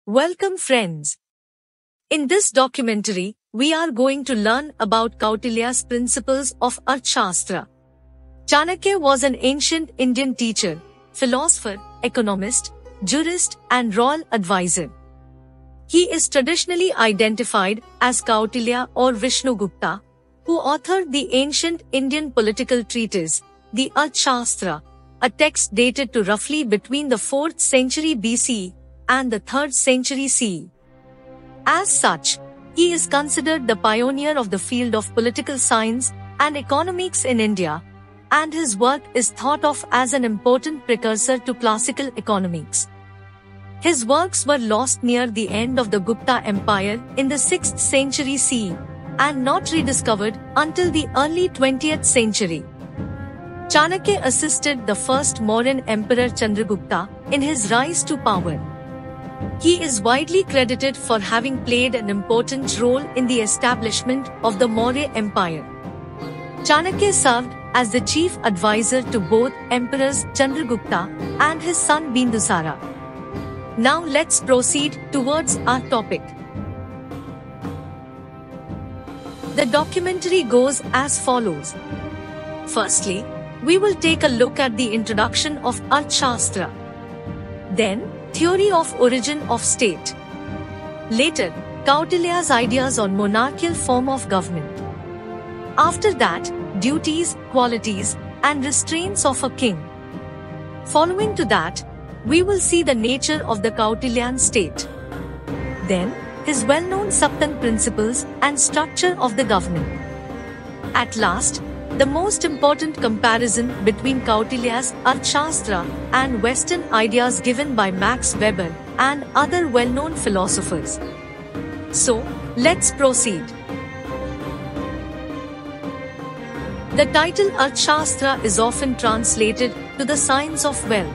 Welcome friends. In this documentary, we are going to learn about Kautilya's principles of Arthashastra. Chanakya was an ancient Indian teacher, philosopher, economist, jurist and royal advisor. He is traditionally identified as Kautilya or Vishnugupta, who authored the ancient Indian political treatise, the Arthashastra, a text dated to roughly between the 4th century BCE and the 3rd century CE. As such, he is considered the pioneer of the field of political science and economics in India, and his work is thought of as an important precursor to classical economics. His works were lost near the end of the Gupta Empire in the 6th century CE and not rediscovered until the early 20th century. Chanakya assisted the first Mauryan emperor Chandragupta in his rise to power. He is widely credited for having played an important role in the establishment of the Maurya Empire. Chanakya served as the chief advisor to both emperors Chandragupta and his son Bindusara. Now let's proceed towards our topic. The documentary goes as follows. Firstly, we will take a look at the introduction of Arthashastra. Then, theory of origin of state. Later, Kautilya's ideas on monarchical form of government. After that, duties, qualities, and restraints of a king. Following to that, we will see the nature of the Kautilyan state. Then, his well-known Saptang principles and structure of the government. At last, the most important comparison between Kautilya's Arthashastra and Western ideas given by Max Weber and other well-known philosophers. So, let's proceed. The title Arthashastra is often translated to the science of wealth.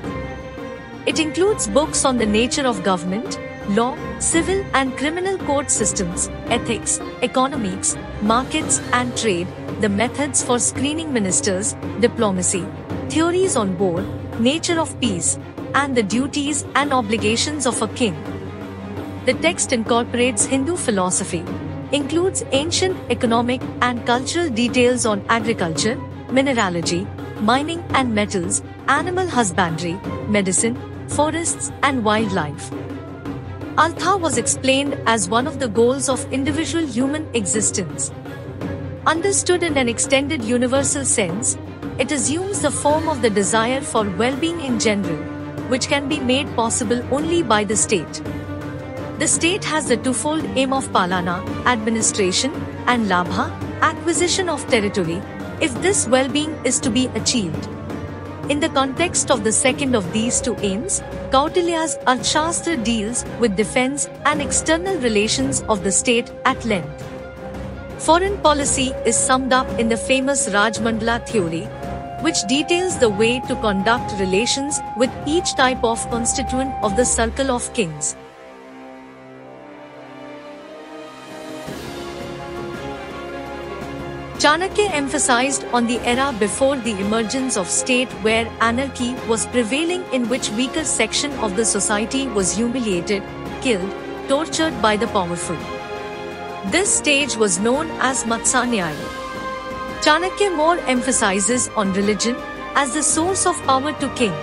It includes books on the nature of government, law, civil and criminal court systems, ethics, economics, markets and trade, the methods for screening ministers, diplomacy, theories on war, nature of peace, and the duties and obligations of a king. The text incorporates Hindu philosophy, includes ancient economic and cultural details on agriculture, mineralogy, mining and metals, animal husbandry, medicine, forests and wildlife. Artha was explained as one of the goals of individual human existence. Understood in an extended universal sense, it assumes the form of the desire for well-being in general, which can be made possible only by the state. The state has the twofold aim of palana, administration, and labha, acquisition of territory, if this well-being is to be achieved. In the context of the second of these two aims, Kautilya's Arthashastra deals with defense and external relations of the state at length. Foreign policy is summed up in the famous Rajmandala theory, which details the way to conduct relations with each type of constituent of the circle of kings. Chanakya emphasized on the era before the emergence of state where anarchy was prevailing, in which weaker section of the society was humiliated, killed, tortured by the powerful. This stage was known as Matsanyaya. Chanakya more emphasizes on religion as the source of power to king.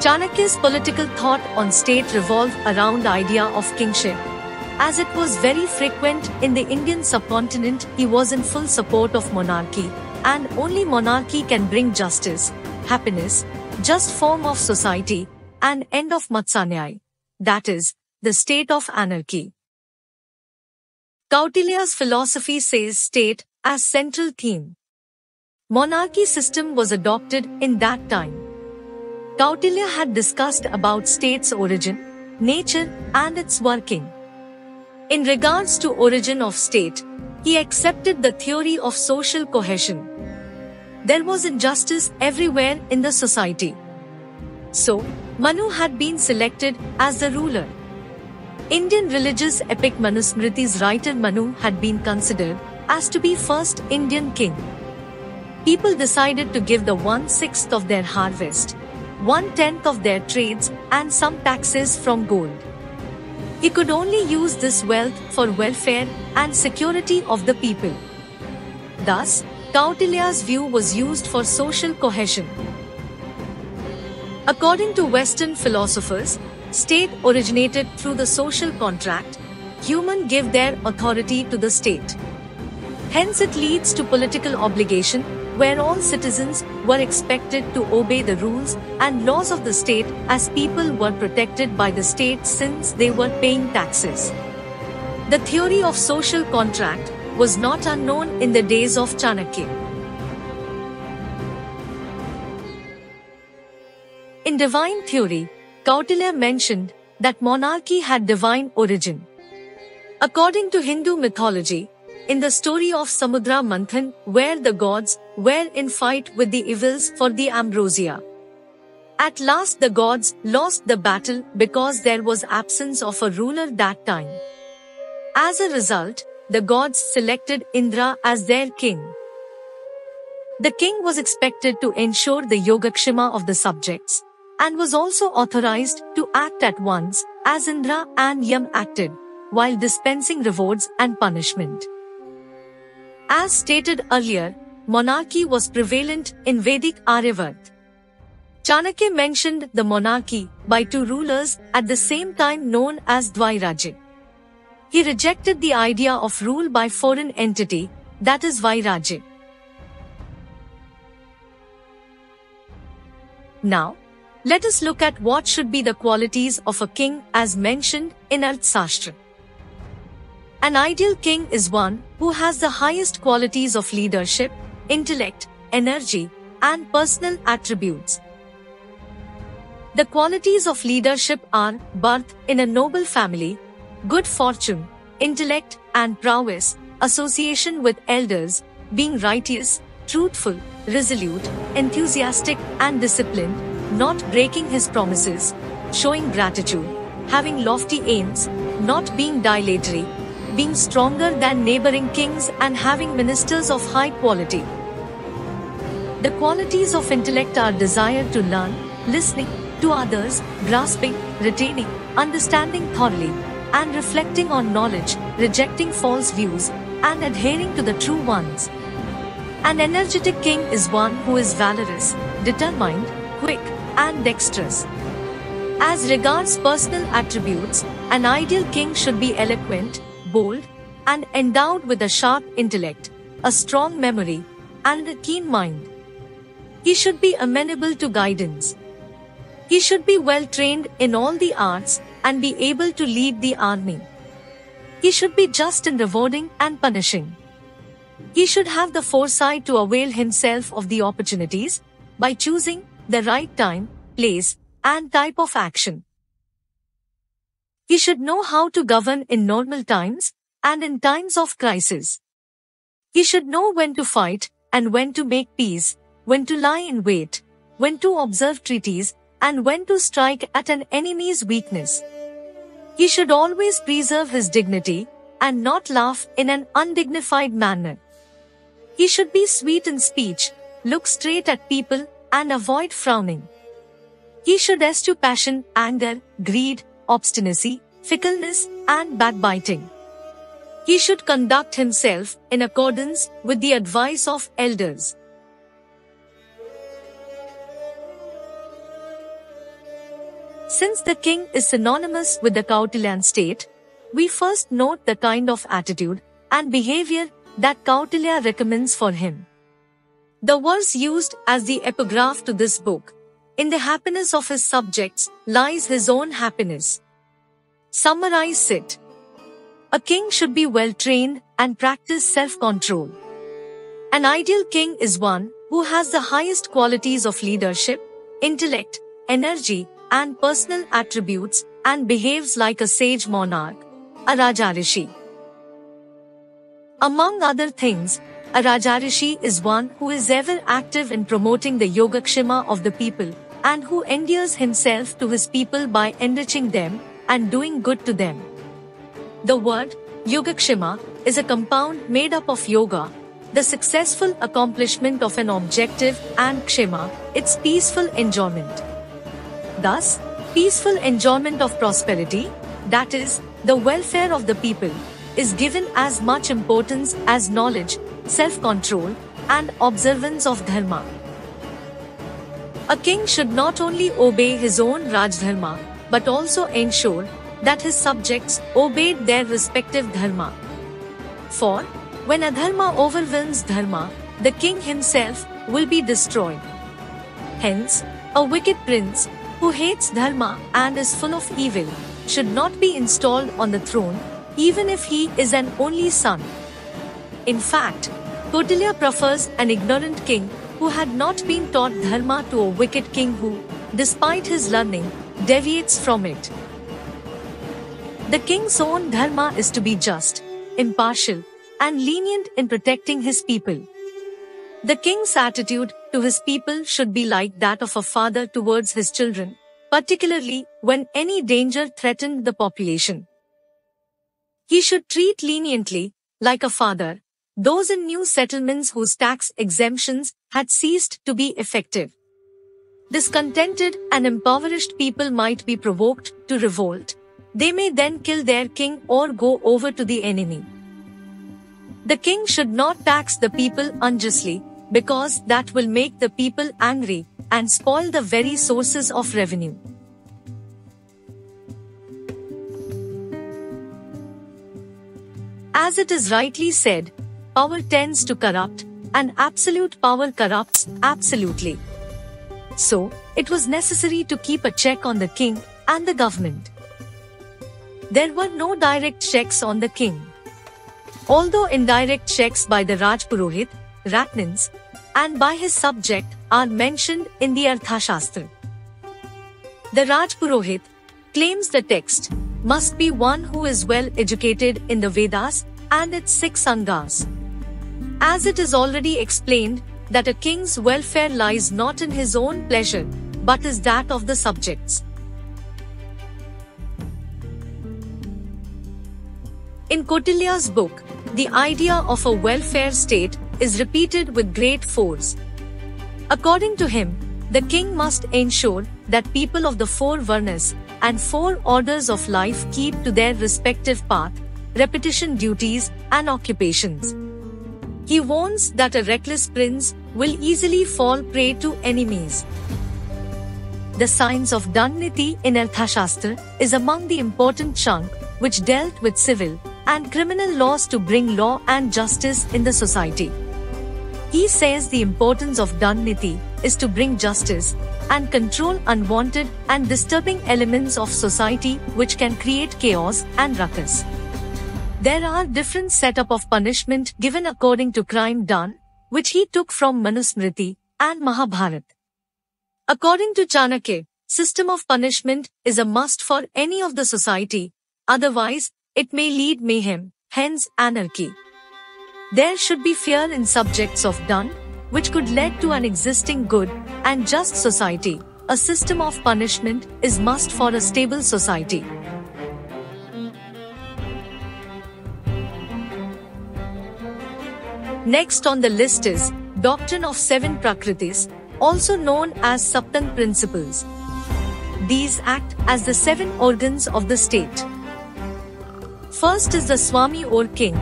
Chanakya's political thought on state revolved around the idea of kingship. As it was very frequent in the Indian subcontinent, he was in full support of monarchy, and only monarchy can bring justice, happiness, just form of society, and end of Matsanyaya, that is, the state of anarchy. Kautilya's philosophy says state as central theme. Monarchy system was adopted in that time. Kautilya had discussed about state's origin, nature, and its working. In regards to origin of state, he accepted the theory of social cohesion. There was injustice everywhere in the society. So, Manu had been selected as the ruler. Indian religious epic Manusmriti's writer Manu had been considered as to be first Indian king. People decided to give the 1/6 of their harvest, 1/10 of their trades, and some taxes from gold. He could only use this wealth for welfare and security of the people. Thus, Kautilya's view was used for social cohesion. According to Western philosophers, state originated through the social contract. Humans give their authority to the state. Hence it leads to political obligation, where all citizens were expected to obey the rules and laws of the state, as people were protected by the state since they were paying taxes. The theory of social contract was not unknown in the days of Chanakya. In divine theory, Kautilya mentioned that monarchy had divine origin. According to Hindu mythology, in the story of Samudra Manthan, where the gods were in fight with the evils for the ambrosia. At last the gods lost the battle because there was absence of a ruler that time. As a result, the gods selected Indra as their king. The king was expected to ensure the yogakshema of the subjects, and was also authorized to act at once, as Indra and Yam acted, while dispensing rewards and punishment. As stated earlier, monarchy was prevalent in Vedic Aryavart. Chanakya mentioned the monarchy by two rulers at the same time known as Dvairajya. He rejected the idea of rule by foreign entity, that is Vairajya. Now, let us look at what should be the qualities of a king as mentioned in Arthashastra. An ideal king is one who has the highest qualities of leadership, intellect, energy, and personal attributes. The qualities of leadership are birth in a noble family, good fortune, intellect and prowess, association with elders, being righteous, truthful, resolute, enthusiastic and disciplined, not breaking his promises, showing gratitude, having lofty aims, not being dilatory, being stronger than neighboring kings and having ministers of high quality. The qualities of intellect are desire to learn, listening to others, grasping, retaining, understanding thoroughly, and reflecting on knowledge, rejecting false views, and adhering to the true ones. An energetic king is one who is valorous, determined, quick, and dexterous. As regards personal attributes, an ideal king should be eloquent, bold, and endowed with a sharp intellect, a strong memory, and a keen mind. He should be amenable to guidance. He should be well trained in all the arts and be able to lead the army. He should be just in rewarding and punishing. He should have the foresight to avail himself of the opportunities by choosing the right time, place, and type of action. He should know how to govern in normal times and in times of crisis. He should know when to fight and when to make peace, when to lie in wait, when to observe treaties, and when to strike at an enemy's weakness. He should always preserve his dignity and not laugh in an undignified manner. He should be sweet in speech, look straight at people, and avoid frowning. He should eschew passion, anger, greed, obstinacy, fickleness, and backbiting. He should conduct himself in accordance with the advice of elders. Since the king is synonymous with the Kautilyan state, we first note the kind of attitude and behavior that Kautilya recommends for him. The verse used as the epigraph to this book, "In the happiness of his subjects lies his own happiness," summarize it. A king should be well trained and practice self-control. An ideal king is one who has the highest qualities of leadership, intellect, energy, and personal attributes, and behaves like a sage monarch, a Rajarishi. Among other things, a Rajarishi is one who is ever active in promoting the Yogakshema of the people, and who endears himself to his people by enriching them and doing good to them. The word Yogakshema is a compound made up of yoga, the successful accomplishment of an objective, and kshema, its peaceful enjoyment. Thus, peaceful enjoyment of prosperity, that is, the welfare of the people, is given as much importance as knowledge, self-control, and observance of dharma. A king should not only obey his own Rajdharma, but also ensure that his subjects obeyed their respective dharma. For, when adharma overwhelms dharma, the king himself will be destroyed. Hence, a wicked prince, who hates dharma and is full of evil, should not be installed on the throne, even if he is an only son. In fact, Kautilya prefers an ignorant king who had not been taught dharma to a wicked king who, despite his learning, deviates from it. The king's own dharma is to be just, impartial, and lenient in protecting his people. The king's attitude to his people should be like that of a father towards his children, particularly when any danger threatened the population. He should treat leniently, like a father, those in new settlements whose tax exemptions had ceased to be effective. Discontented and impoverished people might be provoked to revolt. They may then kill their king or go over to the enemy. The king should not tax the people unjustly, because that will make the people angry and spoil the very sources of revenue. As it is rightly said, power tends to corrupt, and absolute power corrupts absolutely. So, it was necessary to keep a check on the king and the government. There were no direct checks on the king. Although indirect checks by the Rajpurohit, Ratnins, and by his subject are mentioned in the Arthashastra. The Rajpurohit claims the text must be one who is well educated in the Vedas and its 6 Angas. As it is already explained that a king's welfare lies not in his own pleasure, but is that of the subjects. In Kautilya's book, the idea of a welfare state is repeated with great force. According to him, the king must ensure that people of the 4 Varnas and 4 orders of life keep to their respective path, repetition duties, and occupations. He warns that a reckless prince will easily fall prey to enemies. The science of Dandniti in Arthashastra is among the important chunk which dealt with civil and criminal laws to bring law and justice in the society. He says the importance of Dandniti is to bring justice and control unwanted and disturbing elements of society which can create chaos and ruckus. There are different setup of punishment given according to crime done, which he took from Manusmriti and Mahabharata. According to Chanakya, system of punishment is a must for any of the society, otherwise it may lead mayhem, hence anarchy. There should be fear in subjects of done, which could lead to an existing good and just society. A system of punishment is must for a stable society. Next on the list is Doctrine of 7 Prakritis, also known as Saptang Principles. These act as the 7 organs of the state. First is the Swami or king,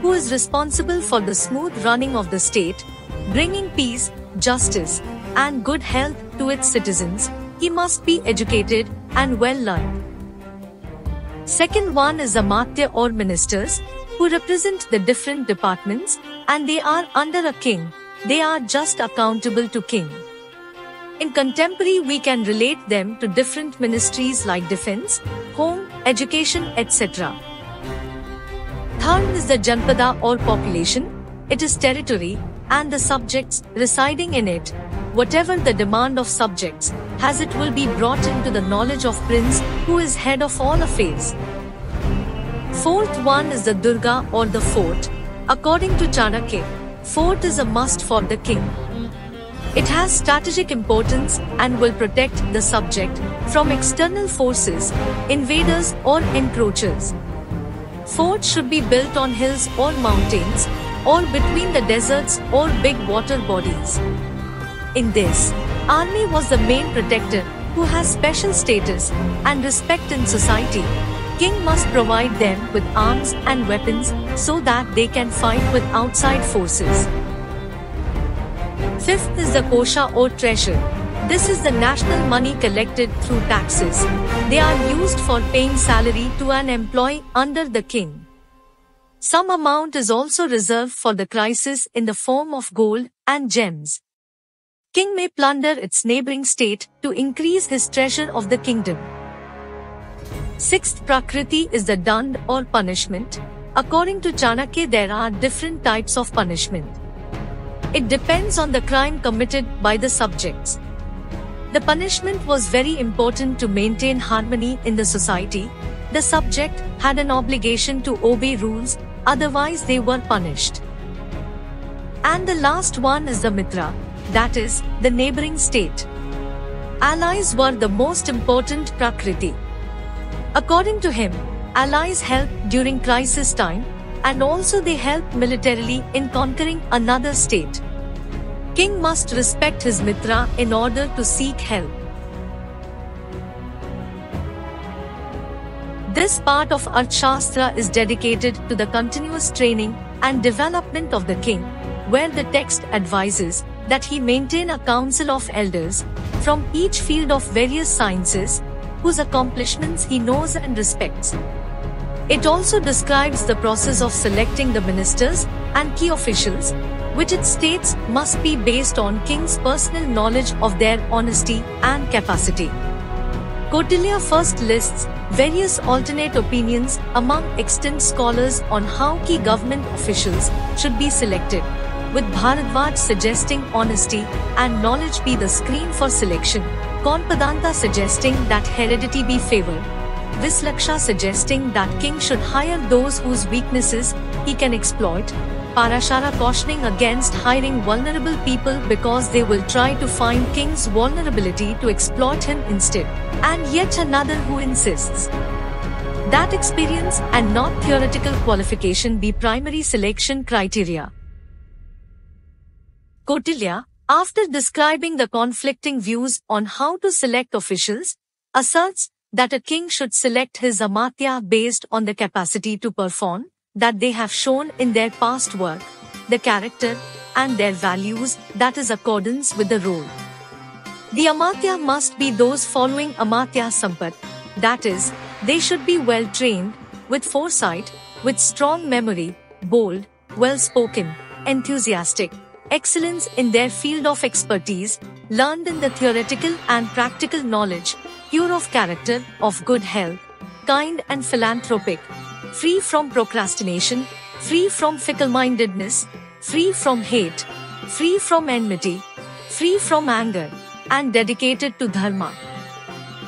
who is responsible for the smooth running of the state, bringing peace, justice, and good health to its citizens. He must be educated and well learned. Second one is the Matya or ministers, who represent the different departments, and they are under a king. They are just accountable to king. In contemporary we can relate them to different ministries like defense, home, education, etc. Third is the Janpada or population. It is territory and the subjects residing in it. Whatever the demand of subjects, as it will be brought into the knowledge of prince, who is head of all affairs. Fourth one is the Durga or the fort. According to Chanakya, fort is a must for the king. It has strategic importance and will protect the subject from external forces, invaders or encroachers. Forts should be built on hills or mountains, or between the deserts or big water bodies. In this, army was the main protector, who has special status and respect in society. king must provide them with arms and weapons so that they can fight with outside forces. Fifth is the kosha or treasure. This is the national money collected through taxes. They are used for paying salary to an employee under the king. Some amount is also reserved for the crisis in the form of gold and gems. King may plunder its neighboring state to increase his treasure of the kingdom. Sixth, Prakriti is the dand or punishment. According to Chanakya, there are different types of punishment. It depends on the crime committed by the subjects. The punishment was very important to maintain harmony in the society. The subject had an obligation to obey rules, otherwise they were punished. And the last one is the mitra, that is, the neighboring state. Allies were the most important Prakriti. According to him, allies helped during crisis time, and also they helped militarily in conquering another state. King must respect his mitra in order to seek help. This part of Arthashastra is dedicated to the continuous training and development of the king, where the text advises that he maintain a council of elders from each field of various sciences, whose accomplishments he knows and respects. It also describes the process of selecting the ministers and key officials, which it states must be based on king's personal knowledge of their honesty and capacity. Kautilya first lists various alternate opinions among extant scholars on how key government officials should be selected, with Bharadwaj suggesting honesty and knowledge be the screen for selection, Konpadanta suggesting that heredity be favored, Vislaksha suggesting that king should hire those whose weaknesses he can exploit, Parashara cautioning against hiring vulnerable people because they will try to find king's vulnerability to exploit him instead, and yet another who insists that experience and not theoretical qualification be primary selection criteria. Kautilya, after describing the conflicting views on how to select officials, asserts that a king should select his amatya based on the capacity to perform that they have shown in their past work, the character, and their values, that is accordance with the role. The amatya must be those following amatya sampat, that is, they should be well trained, with foresight, with strong memory, bold, well spoken, enthusiastic, excellence in their field of expertise, learned in the theoretical and practical knowledge, pure of character, of good health, kind and philanthropic, free from procrastination, free from fickle-mindedness, free from hate, free from enmity, free from anger, and dedicated to dharma.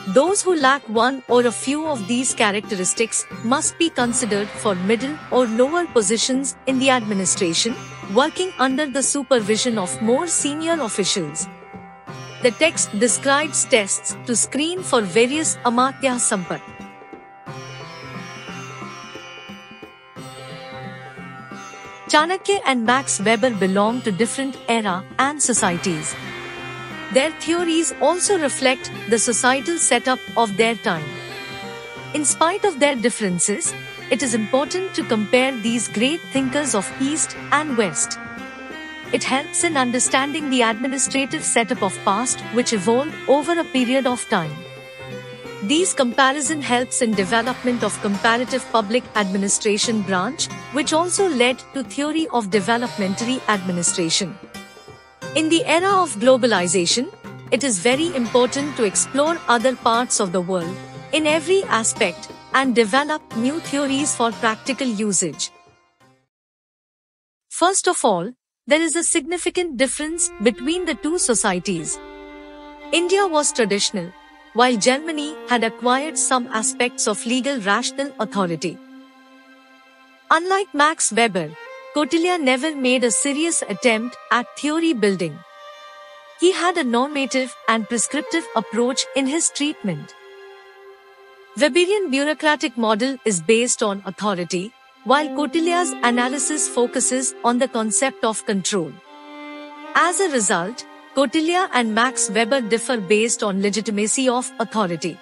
Those who lack one or a few of these characteristics must be considered for middle or lower positions in the administration, working under the supervision of more senior officials. The text describes tests to screen for various amatya sampat. Chanakya and Max Weber belong to different era and societies. Their theories also reflect the societal setup of their time. In spite of their differences, it is important to compare these great thinkers of East and West. It helps in understanding the administrative setup of past which evolved over a period of time. These comparison helps in development of comparative public administration branch, which also led to theory of developmentary administration. In the era of globalization, it is very important to explore other parts of the world in every aspect and develop new theories for practical usage. First of all, there is a significant difference between the two societies. India was traditional, while Germany had acquired some aspects of legal rational authority. Unlike Max Weber, Kautilya never made a serious attempt at theory building. He had a normative and prescriptive approach in his treatment. Weberian bureaucratic model is based on authority, while Kautilya's analysis focuses on the concept of control. As a result, Kautilya and Max Weber differ based on legitimacy of authority.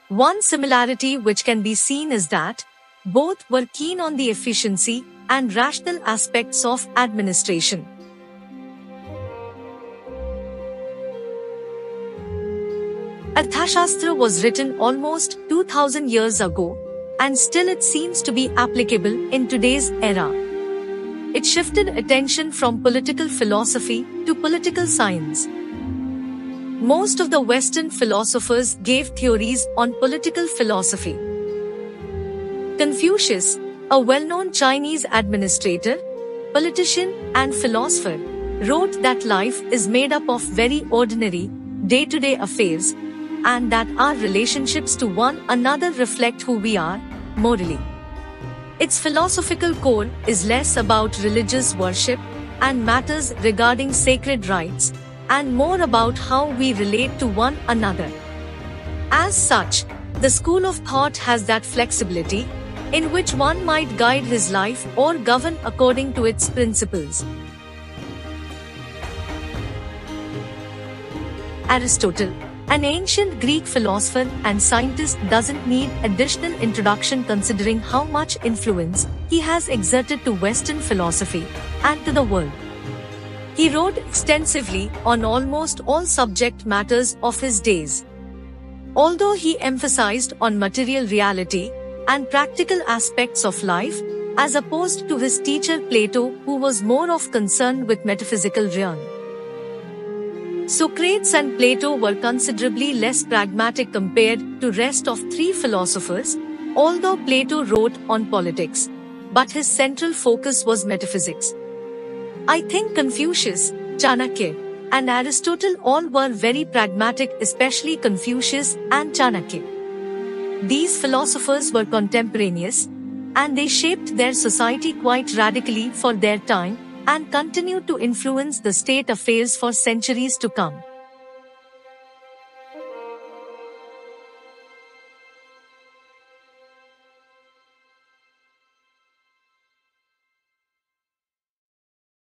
One similarity which can be seen is that both were keen on the efficiency and rational aspects of administration. Arthashastra was written almost 2000 years ago, and still it seems to be applicable in today's era. It shifted attention from political philosophy to political science. Most of the Western philosophers gave theories on political philosophy. Confucius, a well-known Chinese administrator, politician, and philosopher, wrote that life is made up of very ordinary, day-to-day affairs, and that our relationships to one another reflect who we are, morally. Its philosophical core is less about religious worship and matters regarding sacred rites, and more about how we relate to one another. As such, the school of thought has that flexibility, in which one might guide his life or govern according to its principles. Aristotle, an ancient Greek philosopher and scientist, doesn't need additional introduction considering how much influence he has exerted to Western philosophy and to the world. He wrote extensively on almost all subject matters of his days. Although he emphasized on material reality and practical aspects of life, as opposed to his teacher Plato, who was more of concern with metaphysical realm. Socrates and Plato were considerably less pragmatic compared to rest of three philosophers, although Plato wrote on politics, but his central focus was metaphysics. I think Confucius, Chanakya, and Aristotle all were very pragmatic, especially Confucius and Chanakya. These philosophers were contemporaneous, and they shaped their society quite radically for their time, and continued to influence the state affairs for centuries to come.